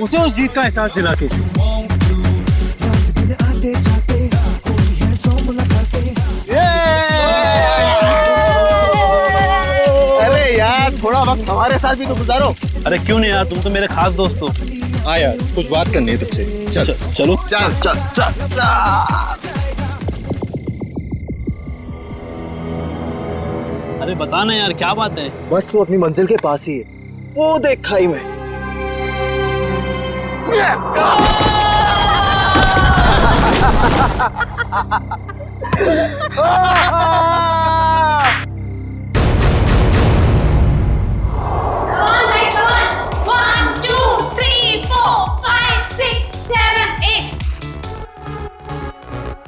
उसे उस जीत का एहसास दिला के। अरे यार थोड़ा वक्त हमारे साथ भी तो गुजारो। अरे क्यों नहीं यार, तुम तो मेरे खास दोस्त हो। हाँ यार कुछ बात करनी है तुझसे। चल चलो चल चल चल चल। अरे बता ना यार, क्या बात है? बस वो अपनी मंजिल के पास ही है, वो देख खाई में।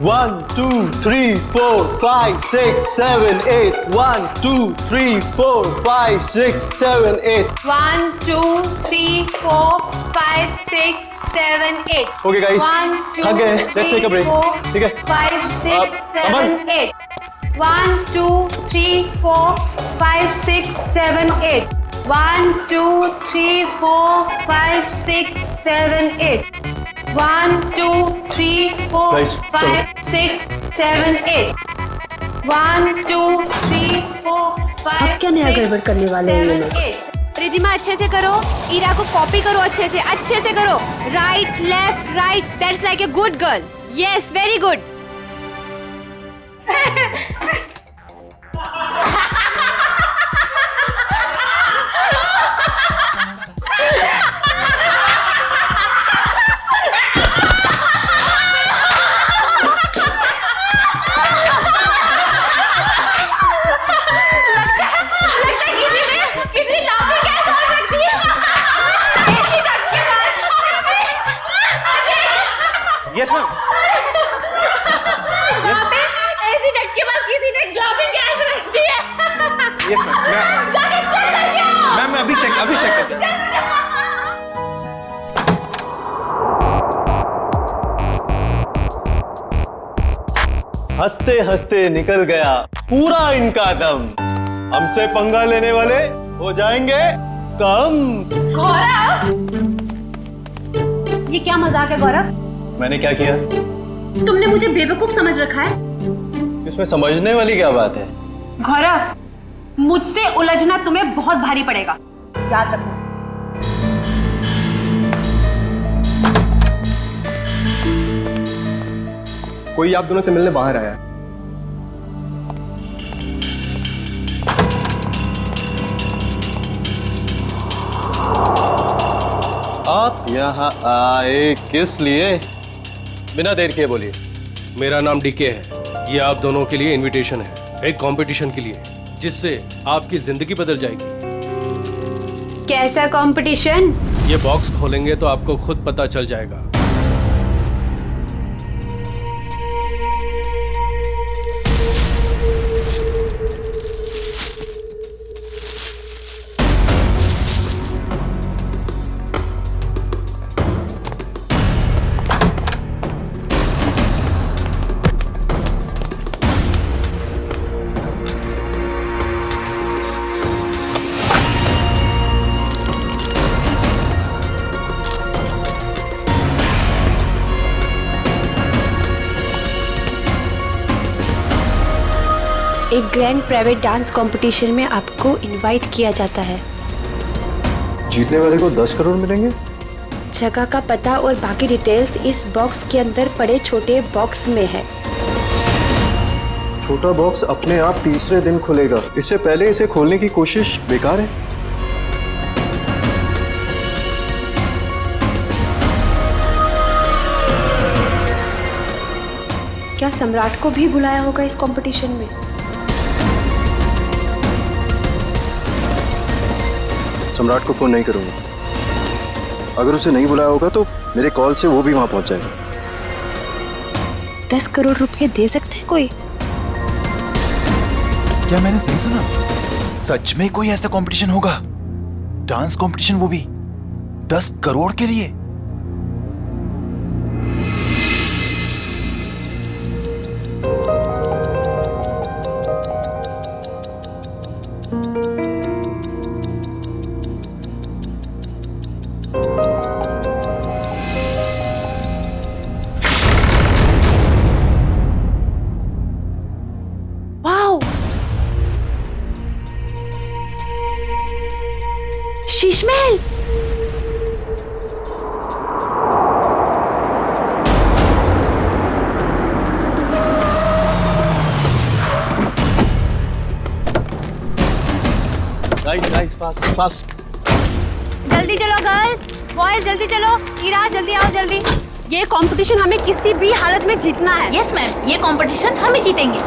One, two, three, four, five, six, seven, eight. 1, 2, 3, 4, 5, 6, 7, 8. 1, 2, 3, 4, 5, 6, 7, 8. Okay, guys. 1, 2, Okay, let's take a break. 3, ठीक है? 4, 5, 6, 7, अमन। 8. 1, 2, 3, 4, 5, 6, 7, 8. 1, 2, 3, 4, 5, 6, 7, 8. 1, 2, 3, 4, Guys, 5, 6, 7, 8. 1, 2, 3, 4, 5, क्या नया गड़बड़ करने वाले हैं ये लोग? 7, 8. रिधिमा अच्छे से करो, ईरा को कॉपी करो, अच्छे से करो। Right left right, that's like a good girl. Yes very good. Yes ma'am. वहाँ पे ऐसी डट के पास किसी ने जॉबिंग ऐड रख दी है। Yes ma'am. जाके चेक करके आओ। मैम मैं अभी चेक करता हूँ। हंसते हंसते निकल गया पूरा इनका दम। हमसे पंगा लेने वाले हो जाएंगे कम। गौरव, ये क्या मजाक है गौरव? मैंने क्या किया? तुमने मुझे बेवकूफ समझ रखा है। इसमें समझने वाली क्या बात है? गौरव, मुझसे उलझना तुम्हें बहुत भारी पड़ेगा, याद रखना। कोई आप दोनों से मिलने बाहर आया है। आप यहाँ आए किस लिए? बिना देर किए बोलिए। मेरा नाम डीके है। ये आप दोनों के लिए इनविटेशन है, एक कंपटीशन के लिए, जिससे आपकी जिंदगी बदल जाएगी। कैसा कंपटीशन? ये बॉक्स खोलेंगे तो आपको खुद पता चल जाएगा। एक ग्रैंड प्राइवेट डांस कंपटीशन में आपको इनवाइट किया जाता है। जीतने वाले को 10 करोड़ मिलेंगे। जगह का पता और बाकी डिटेल्स इस बॉक्स के अंदर पड़े छोटे बॉक्स में है। छोटा बॉक्स अपने आप तीसरे दिन खुलेगा, इससे पहले इसे खोलने की कोशिश बेकार है। क्या सम्राट को भी बुलाया होगा इस कंपटीशन में? सम्राट को फोन नहीं करूंगा। अगर उसे नहीं बुलाया होगा तो मेरे कॉल से वो भी वहां पहुंच जाएगा। 10 करोड़ रुपए दे सकते हैं कोई? क्या मैंने सही सुना? सच में कोई ऐसा कंपटीशन होगा? डांस कंपटीशन, वो भी 10 करोड़ के लिए? Fast fast. जल्दी चलो गर्ल, बॉयज जल्दी चलो। ईरा जल्दी आओ जल्दी। ये कंपटीशन हमें किसी भी हालत में जीतना है। यस मैम, ये कंपटीशन हम ही जीतेंगे।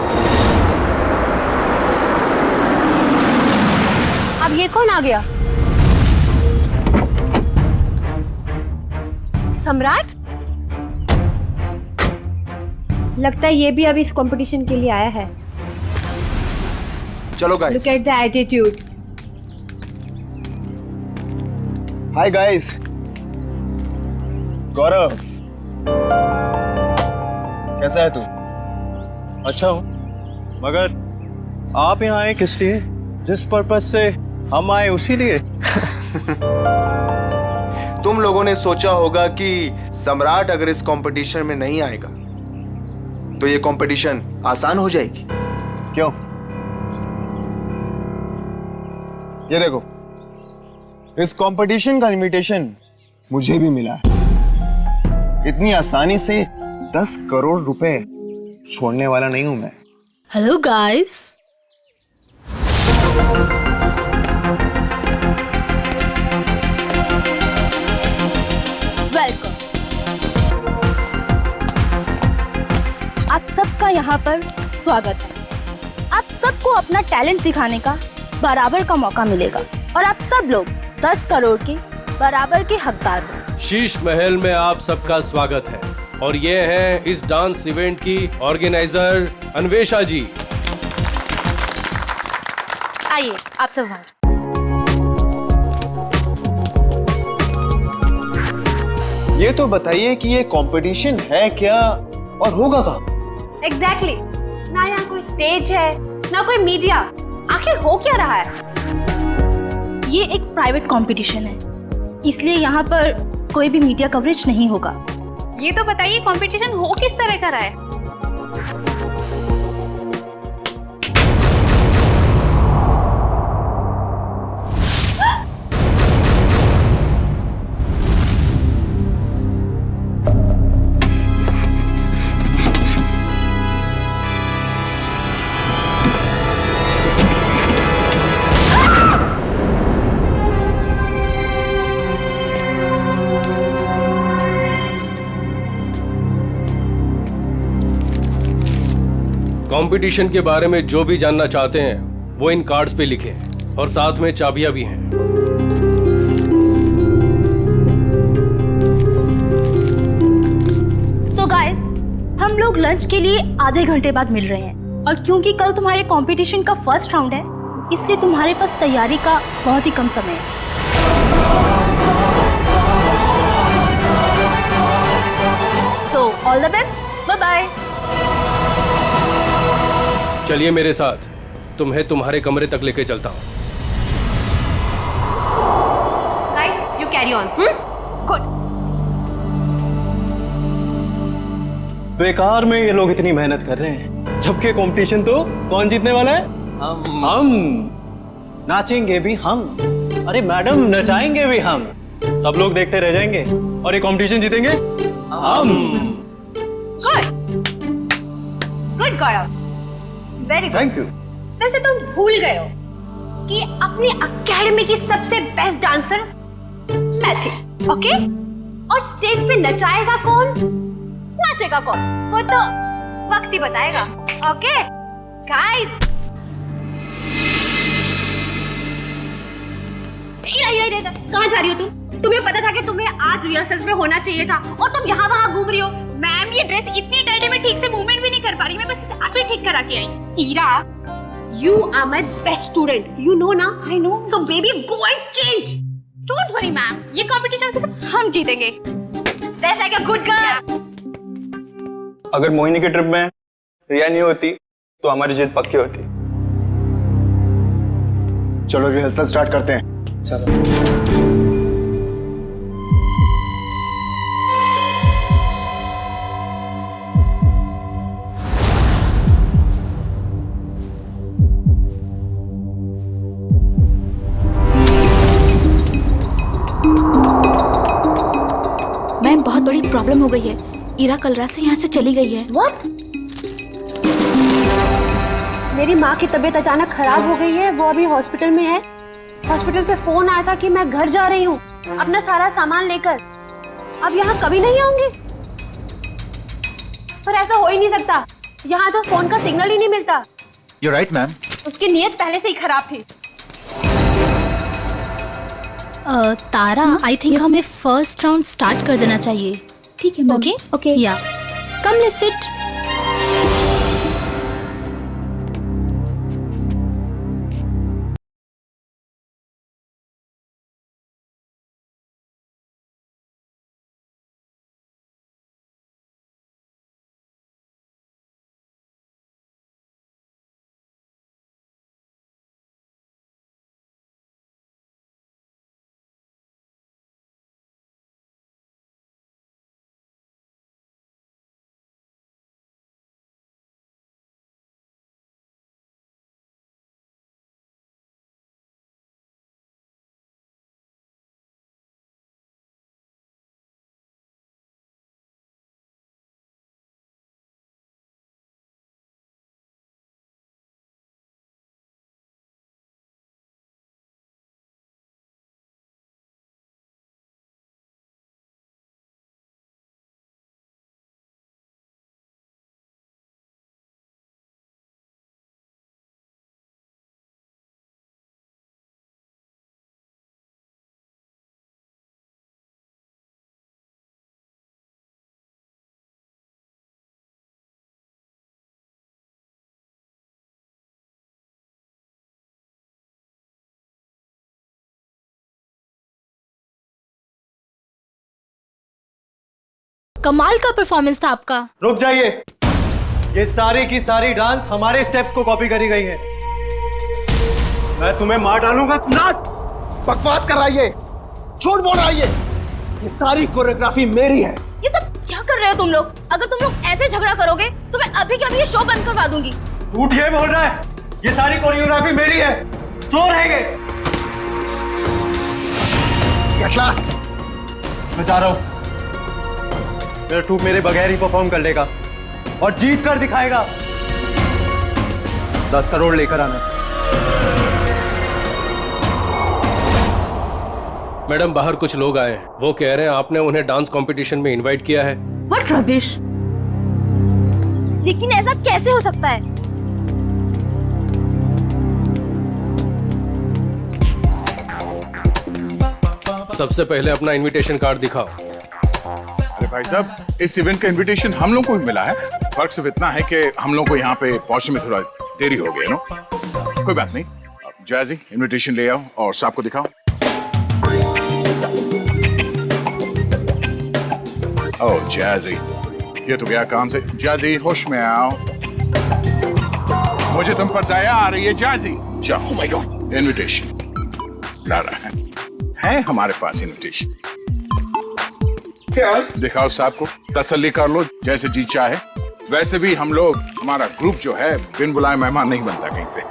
अब ये कौन आ गया? सम्राट? लगता है ये भी अब इस कंपटीशन के लिए आया है। चलो guys. Look at the attitude. Hi guys, Gaurav कैसा है तू? अच्छा हूँ, मगर आप यहाँ आए किस लिए? जिस पर्पज से हम आए उसी लिए। तुम लोगों ने सोचा होगा कि सम्राट अगर इस कंपटीशन में नहीं आएगा तो ये कंपटीशन आसान हो जाएगी। क्यों? ये देखो, इस कंपटीशन का इनविटेशन मुझे भी मिला है। इतनी आसानी से 10 करोड़ रुपए छोड़ने वाला नहीं हूं मैं। Hello guys. वेलकम। आप सबका यहाँ पर स्वागत है। आप सबको अपना टैलेंट दिखाने का बराबर का मौका मिलेगा और आप सब लोग 10 करोड़ के बराबर के हकदार हो। शीश महल में आप सबका स्वागत है और ये है इस डांस इवेंट की ऑर्गेनाइजर अन्वेषा जी। आइए आप सब वहां से। ये तो बताइए कि ये कंपटीशन है क्या और होगा कहाँ? एग्जैक्टली। ना यहाँ कोई स्टेज है ना कोई मीडिया। आखिर हो क्या रहा है? ये एक प्राइवेट कंपटीशन है, इसलिए यहाँ पर कोई भी मीडिया कवरेज नहीं होगा। ये तो बताइए कंपटीशन हो किस तरह का रहा है? कंपटीशन के बारे में जो भी जानना चाहते हैं वो इन कार्ड्स पे लिखें और साथ में चाबियां भी हैं। सो गाइस, हम लोग लंच के लिए आधे घंटे बाद मिल रहे हैं और क्योंकि कल तुम्हारे कंपटीशन का फर्स्ट राउंड है, इसलिए तुम्हारे पास तैयारी का बहुत ही कम समय है। तो all the best, bye bye. चलिए मेरे साथ, तुम्हें तुम्हारे कमरे तक लेके चलता हूँ। Guys you carry on. Good. बेकार में ये लोग इतनी मेहनत कर रहे हैं, जबकि कंपटीशन तो कौन जीतने वाला है? हम। नाचेंगे भी हम। अरे मैडम, नचाएंगे भी हम। सब लोग देखते रह जाएंगे और ये कंपटीशन जीतेंगे हम। Good good Gaurav, very good. Thank you. वैसे तुम भूल गए हो कि अपनी एकेडमी की सबसे बेस्ट डांसर मैं थी, ओके? और स्टेज पे नचाएगा कौन, नाचेगा कौन, वो तो वक्त ही बताएगा। ओके गाइस, कहाँ जा रही हो तुम? तुम्हें पता था कि तुम्हें आज रिहर्सल्स में होना चाहिए था और तुम यहाँ वहाँ घूम रही हो। मैम, ये ड्रेस इतनी टाइट है, मैं ठीक से मूवमेंट भी नहीं कर पा रही। मैं बस इसे आप ही ठीक करा के आई। Ira, you are my best student. You know ना? I know. So baby, go and change. Don't worry, ma'am. ये competition से सब हम जीतेंगे. That's like a good girl. अगर मोहिनी की ट्रिप में रिया नहीं होती तो हमारी जीत पक्की होती। चलो रिहर्सल स्टार्ट करते हैं। चलो। मैम, बहुत बड़ी प्रॉब्लम हो गई है। ईरा कल रात से यहाँ से चली गई है। What? मेरी माँ की तबीयत अचानक खराब हो गई है, वो अभी हॉस्पिटल में है। हॉस्पिटल से फोन आया था कि मैं घर जा रही हूँ अपना सारा सामान लेकर। अब यहाँ कभी नहीं आऊंगी। पर ऐसा हो ही नहीं सकता, यहाँ तो फोन का सिग्नल ही नहीं मिलता। You're right, ma'am. उसकी नीयत पहले से ही खराब थी। तारा, आई थिंक हमें फर्स्ट राउंड स्टार्ट कर देना चाहिए। ठीक है मैम। Okay okay. या कम लेट्स सिट। कमाल का परफॉर्मेंस था आपका। रुक जाइए, ये सारी की सारी डांस हमारे स्टेप्स को कॉपी करी गई है। मैं तुम्हें मार डालूंगा। नाट बकवास कर रहा है ये, झूठ बोल रहा है ये सारी कोरियोग्राफी मेरी है। ये सब क्या कर रहे हो तुम लोग? अगर तुम लोग ऐसे झगड़ा करोगे तो मैं अभी के अभी ये शो बंद करवा दूंगी। झूठ ये बोल रहा है, ये सारी कोरियोग्राफी मेरी है। तो रहेंगे। मैं जा रहा हूं। मेरा ट्रूप मेरे बगैर ही परफॉर्म कर लेगा और जीत कर दिखाएगा। 10 करोड़ लेकर आना। मैडम, बाहर कुछ लोग आए हैं, वो कह रहे हैं आपने उन्हें डांस कंपटीशन में इनवाइट किया है। What rubbish! लेकिन ऐसा कैसे हो सकता है? सबसे पहले अपना इनविटेशन कार्ड दिखाओ। अरे भाई साहब, इस इवेंट का इनविटेशन हम लोग को भी मिला है। फर्क सिर्फ इतना है कि हम लोग को यहाँ पे पहुंचने में थोड़ा देरी हो गई, नो? कोई बात नहीं। जैजी, इनविटेशन ले आओ और साहब को दिखाओ। ओह जैजी, ये तो गया काम से। जैजी, होश में आओ। मुझे तुम पर दया आ रही है जैजी। जाओ। ओह माय गॉड, इनविटेशन ला रहा है हमारे पास इनविटेशन। क्या? दिखाओ साहब को, तसल्ली कर लो, जैसे जी चाहे। वैसे भी हम लोग, हमारा ग्रुप जो है, बिन बुलाए मेहमान नहीं बनता कहीं पे।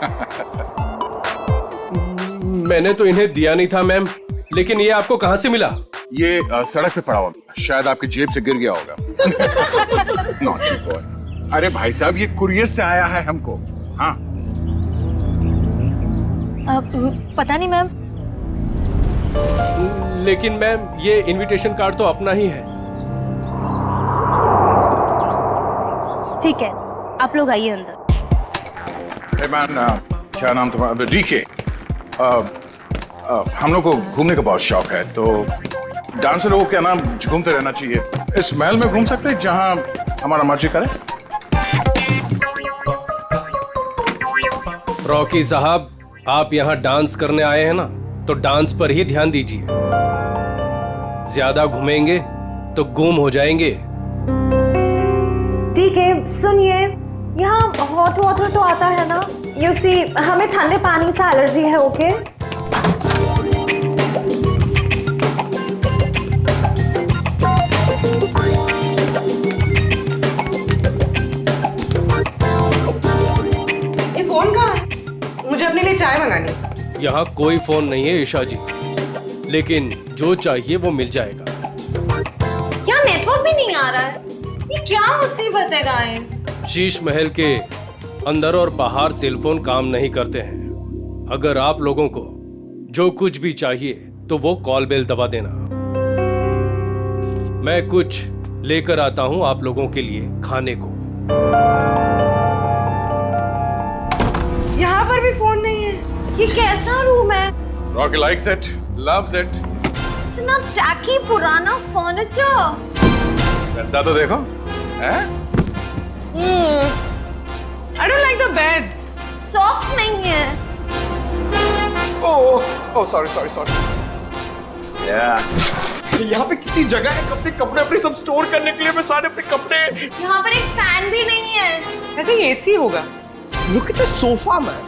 मैंने तो इन्हें दिया नहीं था मैम, लेकिन ये आपको कहां से मिला? ये सड़क पे पड़ा हुआ, शायद आपकी जेब से गिर गया होगा। Naughty boy. अरे भाई साहब, ये कुरियर से आया है हमको। हाँ, पता नहीं मैम। लेकिन मैम, ये इनविटेशन कार्ड तो अपना ही है। ठीक है, आप लोग आइए अंदर। hey man, क्या नाम तुम्हारा? डीके। हम लोग को घूमने का बहुत शौक है, तो डांसर लोगों के नाम घूमते रहना चाहिए। इस महल में घूम सकते हैं जहां हमारा मर्जी करे। रॉकी साहब, आप यहाँ डांस करने आए हैं ना, तो डांस पर ही ध्यान दीजिए। ज्यादा घूमेंगे तो गुम हो जाएंगे। ठीक है, सुनिए, यहाँ हॉट वाटर तो आता है ना? यू सी, हमें ठंडे पानी से एलर्जी है। ओके? ये फोन कहाँ है? मुझे अपने लिए चाय मंगानी। यहाँ कोई फोन नहीं है ईशा जी, लेकिन जो चाहिए वो मिल जाएगा। क्या नेटवर्क भी नहीं आ रहा है? ये क्या मुसीबत है गाइस? शीश महल के अंदर और बाहर सेलफोन काम नहीं करते हैं। अगर आप लोगों को जो कुछ भी चाहिए तो वो कॉल बेल दबा देना। मैं कुछ लेकर आता हूं आप लोगों के लिए खाने को। यहाँ पर भी फोन नहीं है। ये कैसा रूम है? Rocky likes it, loves it. इतना टैकी पुराना फर्नीचर। गद्दा तो देखो, हैं? I don't like the beds. Soft नहीं है। Oh sorry sorry sorry. यहाँ पे कितनी जगह है अपने कपड़े अपने सब स्टोर करने के लिए। मैं सारे अपने कपड़े। यहाँ पर एक फैन भी नहीं है। I think AC होगा। Look at the sofa, man.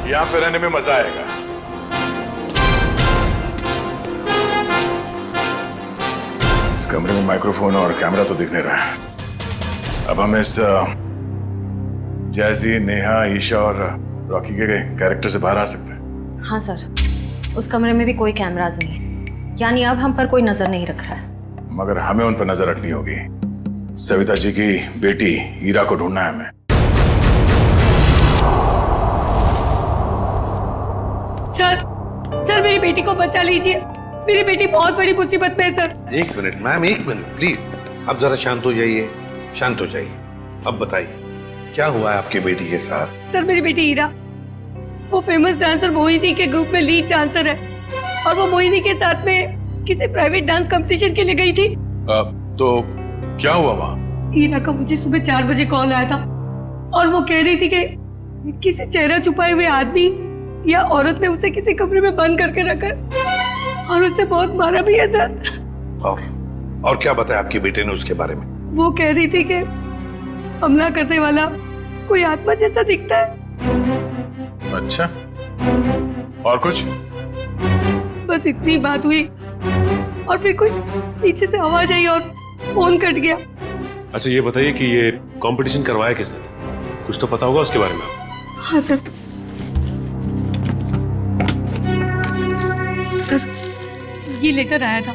यहाँ पे रहने में मजा आएगा। इस कमरे में माइक्रोफोन और कैमरा तो दिख नहीं रहा है। अब हम इस जैजी, नेहा, ईशा और रॉकी के कैरेक्टर से बाहर आ सकते हैं। हाँ सर, उस कमरे में भी कोई कैमरास नहीं, यानी अब हम पर कोई नजर नहीं रख रहा है। मगर हमें उन पर नजर रखनी होगी। सविता जी की बेटी ईरा को ढूंढना है हमें। सर मेरी बेटी को बचा लीजिए। मेरी बेटी बहुत बड़ी मुसीबत में है सर। एक मिनट मैम, एक मिनट प्लीज। अब जरा शांत हो जाइए, शांत हो जाइए। अब बताइए क्या हुआ है आपकी बेटी के साथ? सर मेरी बेटी ईरा, वो फेमस डांसर मोहिनी के ग्रुप में लीड डांसर है और वो मोहिनी के साथ में किसी प्राइवेट डांस कंपटीशन के लिए गई थी। तो क्या हुआ वहाँ? ईरा का मुझे सुबह 4 बजे कॉल आया था और वो कह रही थी कि किसी चेहरा छुपाए हुए आदमी या औरत ने उसे किसी कमरे में बंद करके रखा और उसे बहुत मारा भी है सर। और क्या बताया आपकी बेटे ने उसके बारे में? वो कह रही थी कि हमला करने वाला कोई आत्मा जैसा दिखता है। अच्छा, और कुछ? बस इतनी बात हुई और फिर कोई पीछे से आवाज आई और फोन कट गया। अच्छा ये बताइए कि ये कंपटीशन करवाया किसने था? कुछ तो पता होगा उसके बारे में। हाँ सर, ये लेटर आया था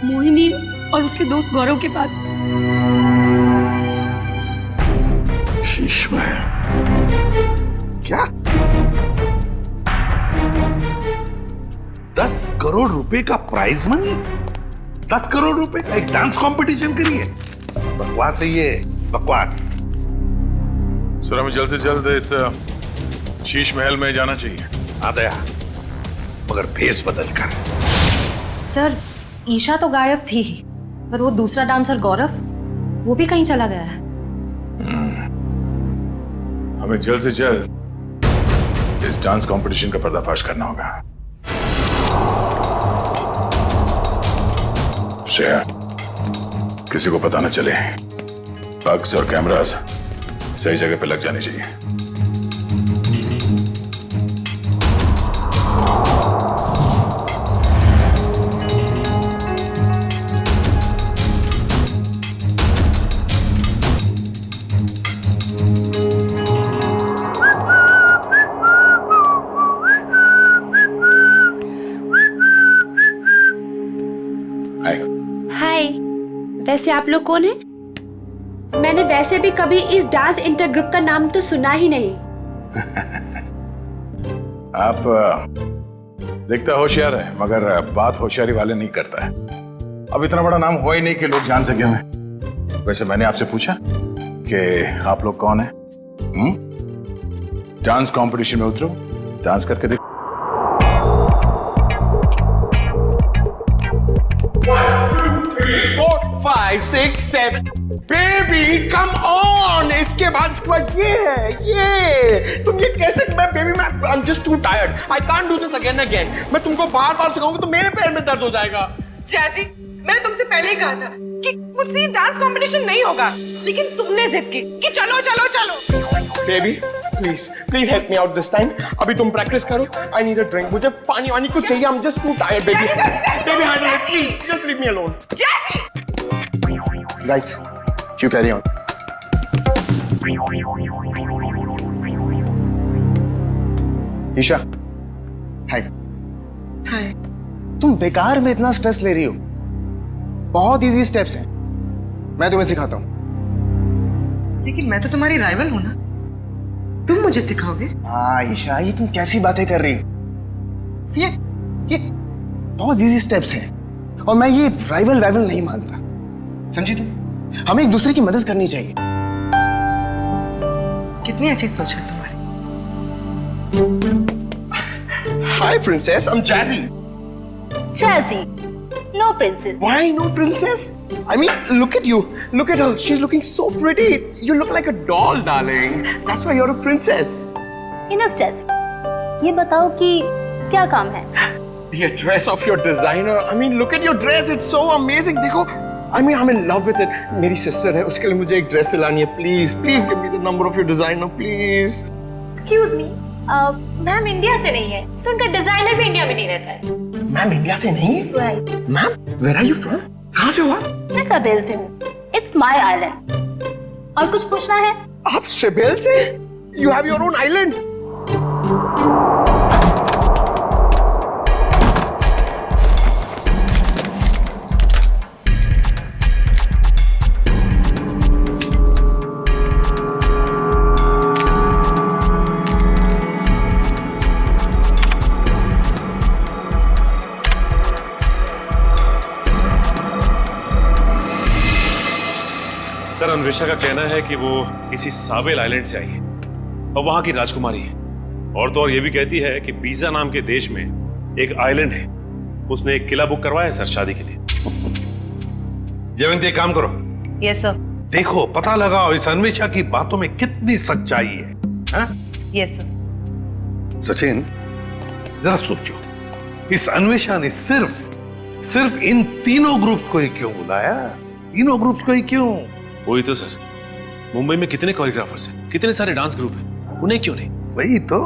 मोहिनी और उसके दोस्त गौरव के पास। शीश में क्या 10 करोड़ रुपए का प्राइज मनी? 10 करोड़ रुपए का एक डांस कंपटीशन के लिए? बकवास है ये, बकवास। सर हमें जल्द से जल्द इस शीश महल में जाना चाहिए। आ गया, मगर भेस बदल कर। सर ईशा तो गायब थी ही, पर वो दूसरा डांसर गौरव, वो भी कहीं चला गया है। हमें जल्द से जल्द इस डांस कंपटीशन का पर्दाफाश करना होगा। श्रेया, किसी को पता न चले। बग्स और कैमरास सही जगह पे लग जाने चाहिए। हाय, वैसे आप लोग कौन हैं? मैंने वैसे भी कभी इस डांस इंटर ग्रुप का नाम तो सुना ही नहीं। आप दिखता होशियार है, मगर बात होशियारी वाले नहीं करता है। अब इतना बड़ा नाम हुआ ही नहीं कि लोग जान सके हमें। वैसे मैंने आपसे पूछा कि आप लोग कौन हैं? डांस कंपटीशन में उतरो, डांस करके देखो। 4, 5, 6, 7 बेबी कम ऑन। इसके बाद ये है, ये तुम ये कैसे? मैं बेबी मैं आई am just too tired, I can't do this again again. मैं तुमको बार बार सिखाऊंगा तो मेरे पैर में दर्द हो जाएगा। जैसी, मैंने तुमसे पहले ही कहा था कि मुझसे ये डांस कंपटीशन नहीं होगा, लेकिन तुमने जिद की कि चलो चलो चलो। Baby please please help me out this time. अभी तुम प्रैक्टिस करो, आई नीड अ ड्रिंक। मुझे पानी वानी कुछ चाहिए, I am just too tired baby. Baby handle it please, just leave me alone. Guys you carry on. Isha hi. Hi. तुम बेकार में इतना स्ट्रेस ले रही हो। बहुत इजी स्टेप्स हैं, मैं तुम्हें सिखाता हूं। लेकिन मैं तो तुम्हारी राइवल हूं ना, तुम मुझे सिखाओगे? आयशा, ये तुम कैसी बातें कर रही हो? ये बहुत इजी स्टेप्स हैं और मैं ये राइवल नहीं मानता, समझी तुम? हमें एक दूसरे की मदद करनी चाहिए। कितनी अच्छी सोच है तुम्हारी। Hi princess, I'm Jazzy. Jazzy, no princess. Why no princess? I mean, look at you. Look at her. She's looking so pretty. You look like a doll, darling. That's why you're a princess. Enough, Jazzy. ये बताओ कि क्या काम है? The dress of your designer. I mean, look at your dress. It's so amazing. देखो, I mean, I'm in love with it. मेरी sister है, उसके लिए मुझे एक dress सिलानी है. Please give me the number of your designer, please. Excuse me, ma'am India से नहीं है, तो उनका डिजाइनर भी इंडिया में नहीं रहता है। मैम इंडिया से नहीं है? Right. Ma'am, where are you from? कहाँ से हो आप? मैं सቤल से हूँ। It's my island. और कुछ पूछना है? आप सेबेल से? You have your own island. Sir, Anvesha का कहना है कि वो किसी सावेल आइलैंड से आई है और वहां की राजकुमारी है। और तो और ये भी कहती है कि बीजा नाम के देश में एक आइलैंड है, उसने एक किला बुक करवाया है सर शादी के लिए। जयवंती, एक काम करो। Yes sir. देखो, पता लगाओ इस अन्वेषा की बातों में कितनी सच्चाई है। हाँ? Yes sir. सचिन, जरा सोचो, इस अन्वेषा ने सिर्फ इन तीनों ग्रुप्स को ही क्यों बुलाया? तीनों ग्रुप्स को ही क्यों? वही तो सर, मुंबई में कितने कोरियोग्राफर्स हैं, कितने सारे डांस ग्रुप हैं, उन्हें क्यों नहीं? वही तो।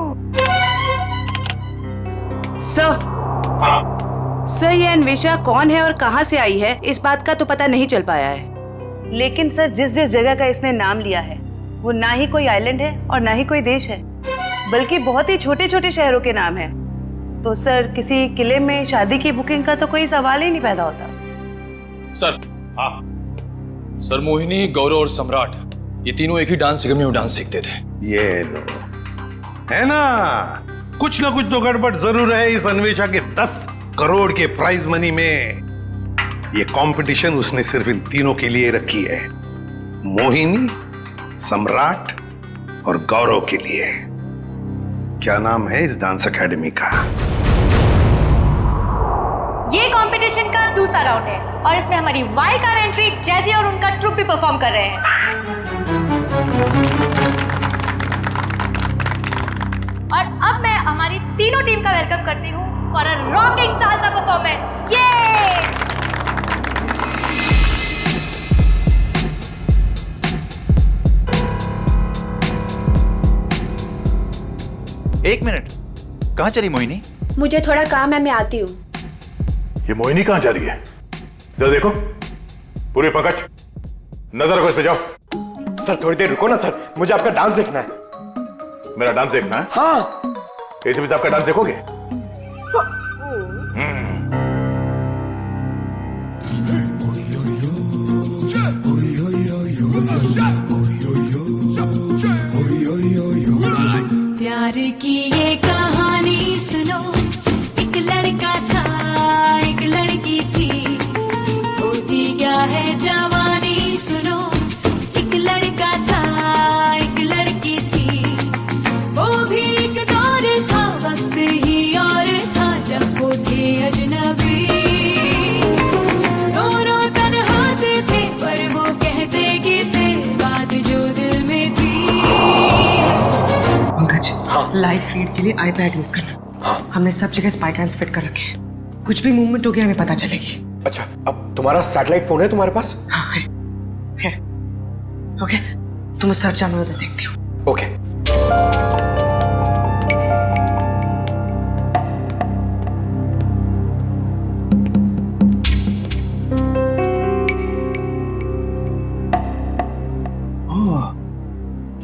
सर, ये अन्वेषा कौन है और कहां से आई है, इस बात का तो पता नहीं चल पाया है। लेकिन सर, जिस जगह का इसने नाम लिया है वो ना ही कोई आइलैंड है और ना ही कोई देश है, बल्कि बहुत ही छोटे छोटे शहरों के नाम है। तो सर, किसी किले में शादी की बुकिंग का तो कोई सवाल ही नहीं पैदा होता। सर, सर, मोहिनी, गौरव और सम्राट, ये तीनों एक ही डांस अकेडमी में डांस सीखते थे। ये लो, है ना, कुछ ना कुछ तो गड़बड़ जरूर है इस अन्वेषा के 10 करोड़ के प्राइज मनी में। ये कंपटीशन उसने सिर्फ इन तीनों के लिए रखी है, मोहिनी, सम्राट और गौरव के लिए। क्या नाम है इस डांस एकेडमी का? ये कंपटीशन का दूसरा राउंड है और इसमें हमारी वाइल्ड कार्ड एंट्री जैजी और उनका ट्रुप भी परफॉर्म कर रहे हैं। और अब मैं हमारी तीनों टीम का वेलकम करती हूँ for a rocking salsa performance. ये एक मिनट, कहाँ चली मोहिनी? मुझे थोड़ा काम है, मैं आती हूँ। ये मोहिनी कहाँ जा रही है? जरा देखो, पूरी पंकज, नजर रखो इस पे, जाओ। सर, थोड़ी देर रुको ना सर, मुझे आपका डांस देखना है। मेरा डांस देखना है? हाँ। एसीपी साहब का डांस देखोगे? प्यार की ये कहानी सुनो, एक लड़का था, एक लड़की थी, होती क्या है जवानी सुनो। एक लड़का था, एक लड़की थी, वो भी एक दौर था, वक्त ही और था जब वो थे अजनबी। दोनों तन्हा से थे पर वो कहते किसे बात जो दिल में थी। पंकज, लाइव फीड के लिए आईपैड यूज करना। हमने सब जगह स्पाई कैम्स फिट कर रखे हैं, कुछ भी मूवमेंट हो गया हमें पता चलेगी। अच्छा, अब तुम्हारा सैटेलाइट फोन है तुम्हारे पास? हाँ है। ओके, तुम उस तरफ जाओ, मैं उधर देखती हूँ। ओके।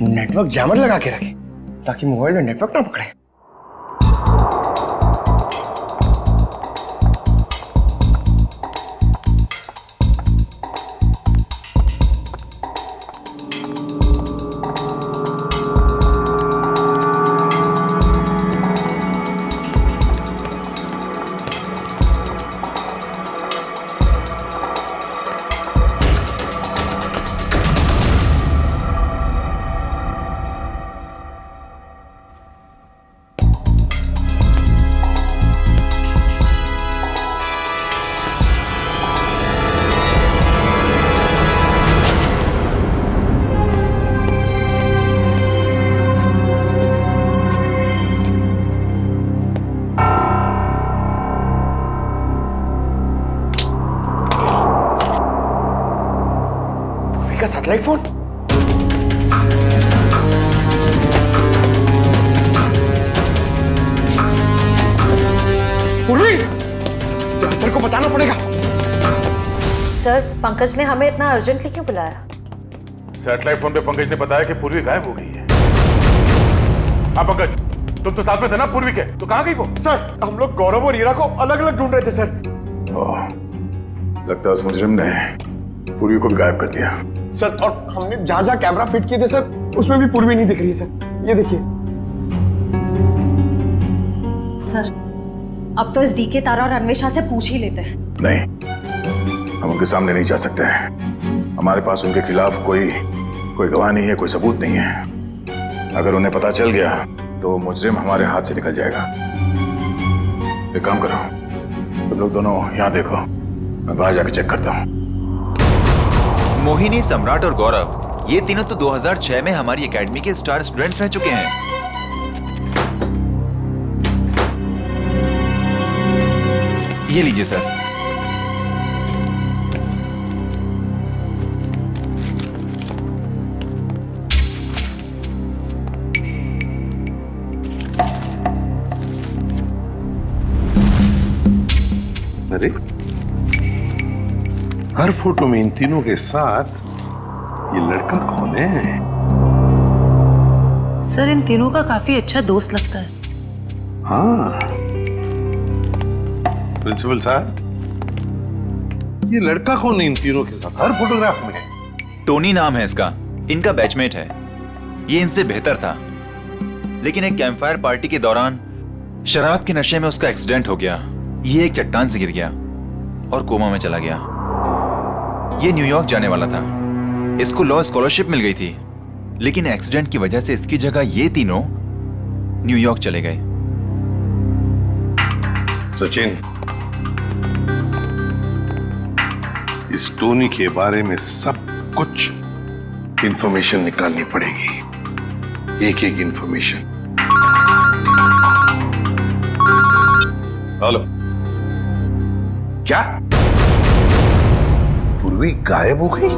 नेटवर्क जैमर लगा के रखे ताकि मोबाइल में नेटवर्क ना पकड़े। का सैटेलाइट फोन। पूर्वी, जरा सर को बताना पड़ेगा। सर, पंकज ने हमें इतना अर्जेंटली क्यों बुलाया? सैटेलाइट फोन पे पंकज ने बताया कि पूर्वी गायब हो गई है। हाँ पंकज, तुम तो साथ में थे ना पूर्वी के, तो कहाँ गई वो? सर, हम लोग गौरव और ईरा को अलग अलग ढूंढ रहे थे सर। लगता है उस मुजरिम ने पूर्वी को भी गायब कर दिया। सर, और हमने जहां जहां कैमरा फिट किए थे सर, उसमें भी पूर्वी नहीं दिख रही है सर। ये देखिए। सर, अब तो इस डीके तारा और अन्वेषा से पूछ ही लेते हैं। नहीं, हम उनके सामने नहीं जा सकते हैं। हमारे पास उनके खिलाफ कोई गवाह नहीं है, कोई सबूत नहीं है। अगर उन्हें पता चल गया तो मुजरिम हमारे हाथ से निकल जाएगा। एक काम करो, तुम लोग दोनों यहाँ देखो, मैं बाहर जाके चेक करता हूँ। मोहिनी, सम्राट और गौरव, ये तीनों तो 2006 में हमारी एकेडमी के स्टार स्टूडेंट्स रह चुके हैं। ये लीजिए सर। अरे, हर फोटो में इन तीनों के साथ ये लड़का कौन है? सर, इन तीनों का काफी अच्छा दोस्त लगता है। हाँ, प्रिंसिपल साहब, ये लड़का कौन है इन तीनों के साथ हर फोटोग्राफ में? टोनी नाम है इसका, इनका बैचमेट है। ये इनसे बेहतर था, लेकिन एक कैंपफायर पार्टी के दौरान शराब के नशे में उसका एक्सीडेंट हो गया। ये एक चट्टान से गिर गया और कोमा में चला गया। ये न्यूयॉर्क जाने वाला था, इसको लॉ स्कॉलरशिप मिल गई थी, लेकिन एक्सीडेंट की वजह से इसकी जगह ये तीनों न्यूयॉर्क चले गए। सचिन, इस टोनी के बारे में सब कुछ इंफॉर्मेशन निकालनी पड़ेगी, एक एक इंफॉर्मेशन। हेलो, क्या पूर्वी गायब हो गई?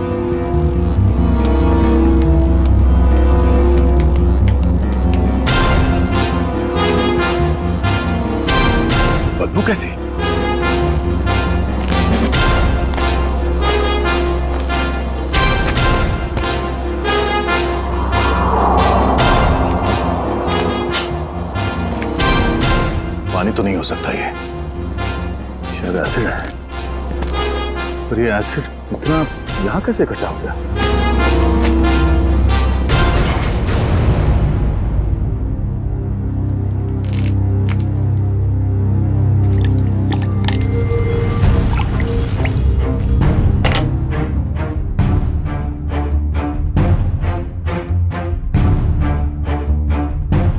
बदबू कैसे? पानी तो नहीं हो सकता ये, शायद एसिड है। पर ये एसिड इतना यहां कैसे इकट्ठा हो गया?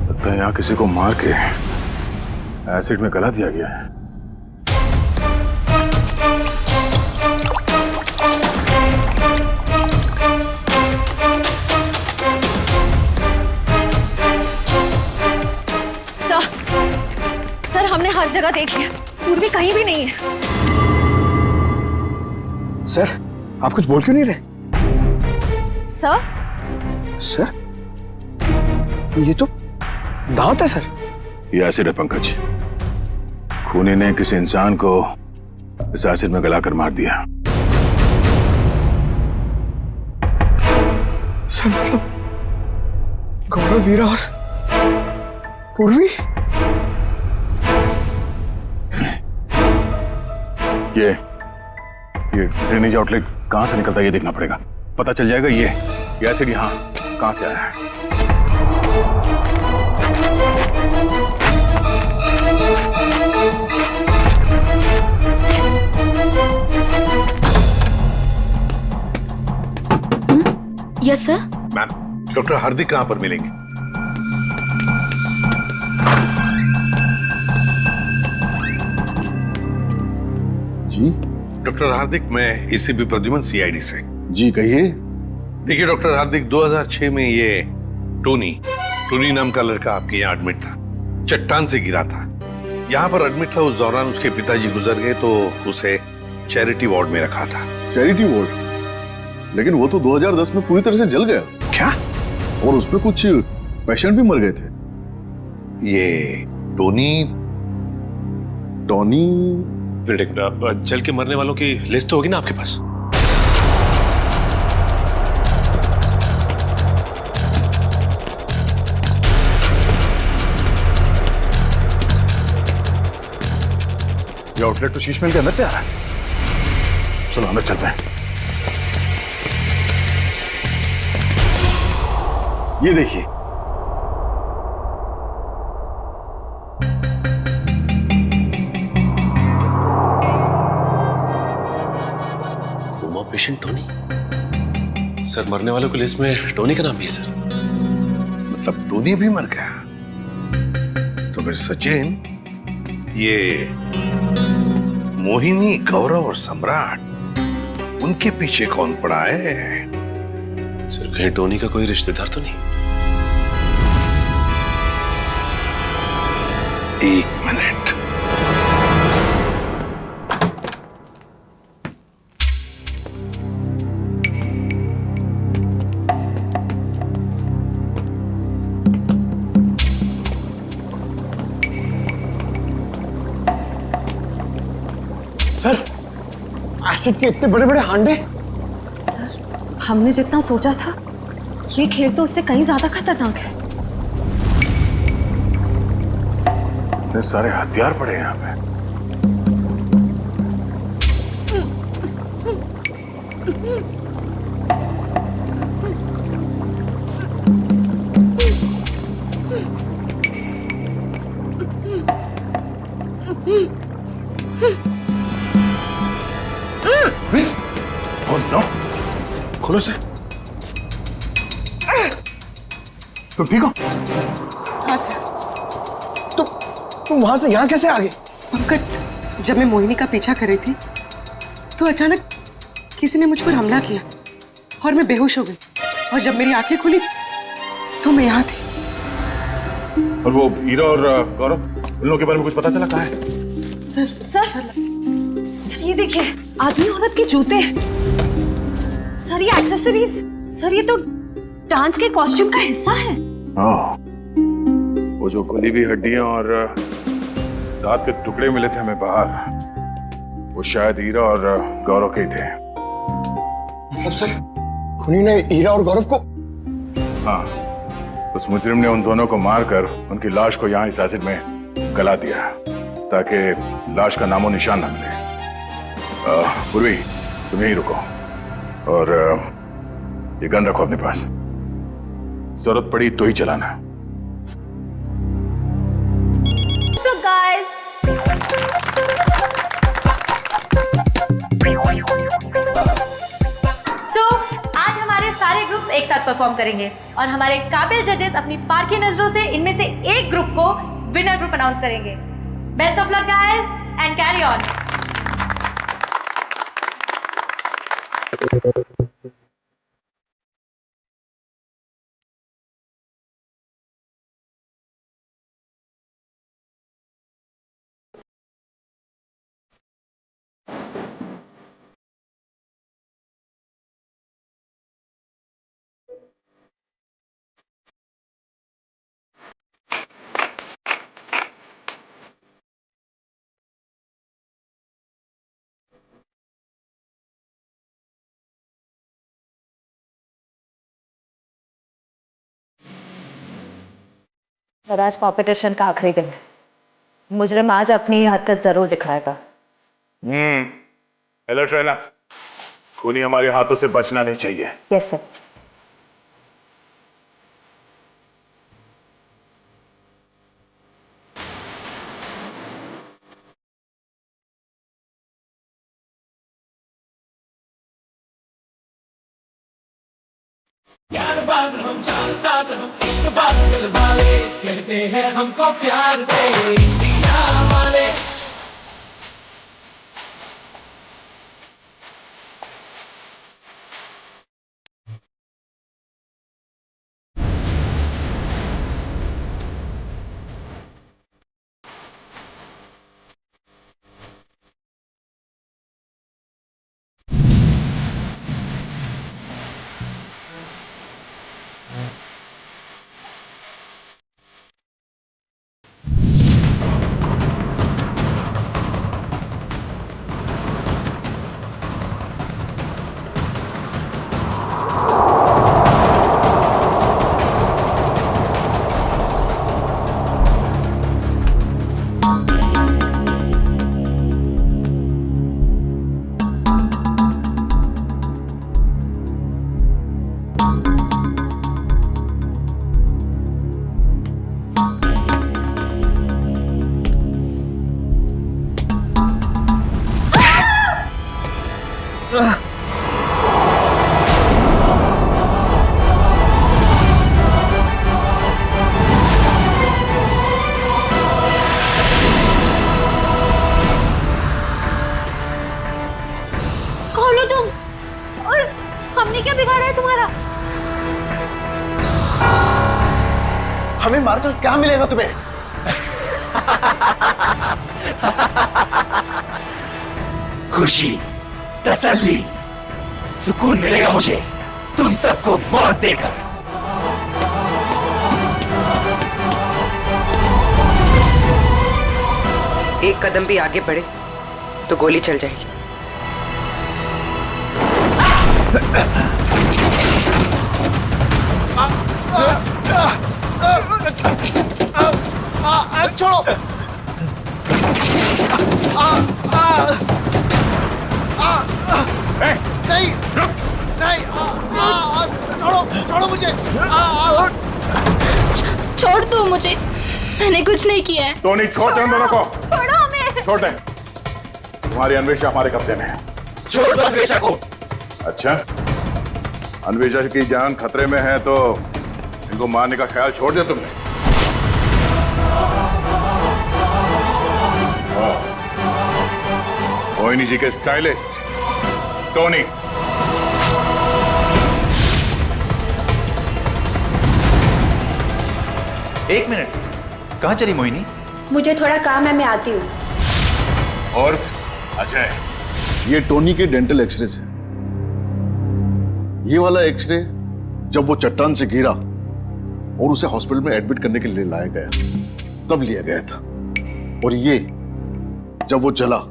लगता है यहां किसी को मार के एसिड में गला दिया गया है। सर, हमने हर जगह देख लिया, पूर्वी कहीं भी नहीं है। सर, आप कुछ बोल क्यों नहीं रहे? सर? सर, ये तो दांत है सर। ये एसिड है पंकज। खूनी ने किसी इंसान को इस एसिड में गलाकर मार दिया। सर, मतलब गौरव, वीरा और पूर्वी? ये ड्रेनेज आउटलेट कहां से निकलता है ये देखना पड़ेगा। पता चल जाएगा ये एसिड यहाँ कहां से आया है। Yes sir. मैम, डॉक्टर हार्दिक कहां पर मिलेंगे? जी डॉक्टर हार्दिक, मैं एसीपी प्रद्युमन, सीआईडी से। जी कहिए। देखिए डॉक्टर हार्दिक, 2006 में ये टोनी नाम का लड़का आपके यहाँ एडमिट था, चट्टान से गिरा था। यहाँ पर एडमिट था, उस दौरान उसके पिताजी गुजर गए तो उसे चैरिटी वार्ड में रखा था। Charity ward? लेकिन वो तो 2010 में पूरी तरह से जल गया। क्या? और उसमें कुछ पेशेंट भी मर गए थे। ये टोनी जल के मरने वालों की लिस्ट तो होगी ना आपके पास? ये आउटलेट तो शीशमहल के अंदर से आ रहा है। चलो अंदर चलते हैं। ये देखिए, कोमा पेशेंट टोनी। सर मरने वालों की लिस्ट में टोनी का नाम भी है सर। मतलब टोनी भी मर गया? तो फिर सचिन, ये मोहिनी, गौरव और सम्राट, उनके पीछे कौन पड़ा है? सर कहीं टोनी का कोई रिश्तेदार तो नहीं? एक मिनट। सर, एसिड के इतने बड़े बड़े हांडे। सर, हमने जितना सोचा था ये खेल तो उससे कहीं ज्यादा खतरनाक है। इतने सारे हथियार पड़े हैं यहाँ पे। Oh no! खोलो से। तुम ठीक हो? हाँ सर। तुम वहां से यहाँ कैसे आ गए? पंकज, जब मैं मोहिनी का पीछा कर रही थी तो अचानक किसी ने मुझ पर हमला किया और मैं बेहोश हो गई। और जब मेरी आंखें खुली तो मैं यहाँ थी। और वो हीरा और गौरव, उन लोगों के बारे में कुछ पता चला? कहाँ है? सर ये देखिए, आदमी औरत के जूते। सर ये एक्सेसरीज। सर ये तो डांस के कॉस्ट्यूम का हिस्सा है। वो जो खुली हुई हड्डियां और दांत के टुकड़े मिले थे हमें बाहर, वो शायद हीरा और गौरव के ही थे। मतलब सर, खुनी ने हीरा और गौरव को? हाँ, उस मुजरिम ने उन दोनों को मारकर उनकी लाश को यहाँ इस एसिड में गला दिया ताकि लाश का नामो निशान न मिले। पूर्वी, तुम यहीं रुको और ये गन रखो अपने पास। जरूरत पड़ी तो ही चलाना। तो गाइस, आज हमारे सारे ग्रुप्स एक साथ परफॉर्म करेंगे और हमारे काबिल जजेस अपनी पारखी नजरों से इनमें से एक ग्रुप को विनर ग्रुप अनाउंस करेंगे। Best of luck guys and carry on. Sir, आज कॉम्पिटिशन का आखिरी दिन है। मुजरिम आज अपनी हरकत जरूर दिखाएगा। अलर्ट रहना। खूनी हमारे हाथों से बचना नहीं चाहिए। Yes sir. हम चालसाज हम इश्क बात दिल वाले कहते हैं हमको प्यार से इंडिया वाले। खोलो तुम। और हमने क्या बिगाड़ा है तुम्हारा? हमें मारकर क्या मिलेगा तुम्हें? खुशी, तसल्ली, सुकून मिलेगा मुझे तुम सबको मौत देकर। एक कदम भी आगे बढ़े तो गोली चल जाएगी। छोड़ो। नहीं नहीं, छोड़ो छोड़ो मुझे। छोड़ दो मुझे, मैंने कुछ नहीं किया है। टोनी छोड़ दे उन दोनों को। छोड़ो हमें। छोड़ दे। तुम्हारी अन्वेषा हमारे कब्जे में है। छोड़ दो अन्वेषा को। अच्छा, अन्वेषा की जान खतरे में है तो इनको मारने का ख्याल छोड़ दिया तुमने? मोहिनी जी के स्टाइलिस्ट टोनी। एक मिनट, कहाँ चली मोहिनी? मुझे थोड़ा काम है, मैं आती हूँ। और अजय, ये टोनी के डेंटल एक्सरेज है। ये वाला एक्सरे जब वो चट्टान से गिरा और उसे हॉस्पिटल में एडमिट करने के लिए लाया गया तब लिया गया था। और ये जब वो जला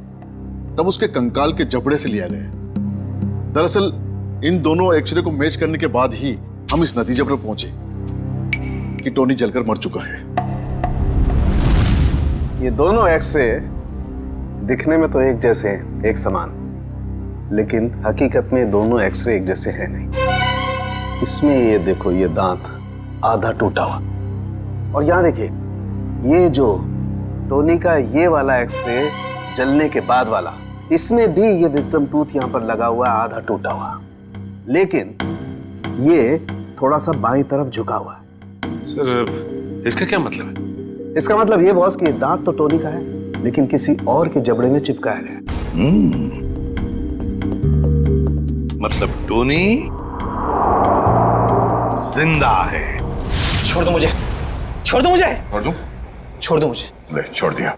तब उसके कंकाल के जबड़े से लिया गया। दरअसल इन दोनों एक्सरे को मैच करने के बाद ही हम इस नतीजे पर पहुंचे कि टोनी जलकर मर चुका है। ये दोनों एक्सरे दिखने में तो एक जैसे हैं, एक समान, लेकिन हकीकत में दोनों एक्सरे एक जैसे हैं नहीं। इसमें ये देखो, ये दांत आधा टूटा हुआ, और यहां देखिए ये जो टोनी का ये वाला एक्सरे जलने के बाद वाला, इसमें भी ये विजडम टूथ यहां पर लगा हुआ है, आधा टूटा हुआ, लेकिन ये थोड़ा सा बाईं तरफ झुका हुआ है। सर इसका क्या मतलब है? इसका मतलब ये बॉस कि दांत तो टोनी का है, लेकिन किसी और के जबड़े में चिपकाया गया। मतलब टोनी जिंदा है। छोड़ दो मुझे, छोड़ दो मुझे, छोड़ दूं? छोड़ दो मुझे। ले, छोड़ दिया।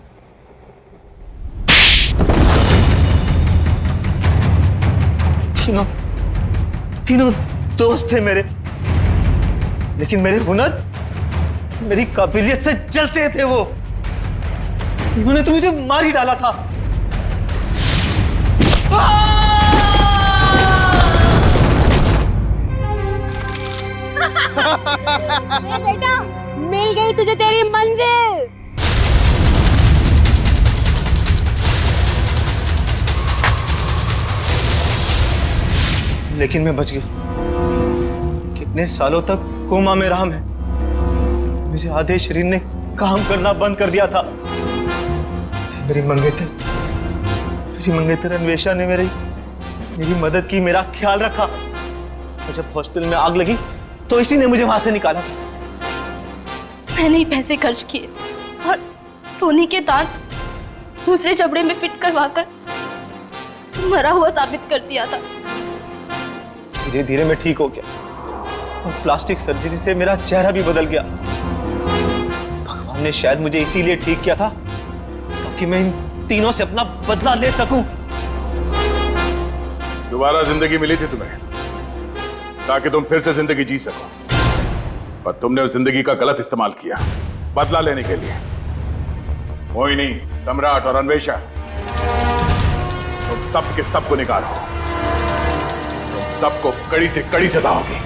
तीनों दोस्त थे मेरे, लेकिन मेरे हुनर, मेरी काबिलियत से जलते थे वो। इन्होंने तो मुझे मार ही डाला था। ये बेटा, मिल गई तुझे तेरी मंजिल। लेकिन मैं बच गया। कितने सालों तक कोमा में रहा मैं। मेरे आधे शरीर ने काम करना बंद कर दिया था। मेरी मंगेतर अन्वेषा ने मेरी मदद की, मेरा ख्याल रखा, और जब हॉस्पिटल में आग लगी तो इसी ने मुझे वहां से निकाला था। मैंने ही पैसे खर्च किए और टोनी के दांत दूसरे जबड़े में फिट करवाकर मरा हुआ साबित कर दिया था। धीरे धीरे मैं ठीक हो गया और प्लास्टिक सर्जरी से मेरा चेहरा भी बदल गया। भगवान ने शायद मुझे इसीलिए ठीक किया था ताकि मैं इन तीनों से अपना बदला ले सकूं। दोबारा जिंदगी मिली थी तुम्हें ताकि तुम फिर से जिंदगी जी सको, पर तुमने उस जिंदगी का गलत इस्तेमाल किया बदला लेने के लिए। मोहिनी, सम्राट और अन्वेषा, तुम सब के सब को निकालो। तुम सबको कड़ी से कड़ी सजा होगी।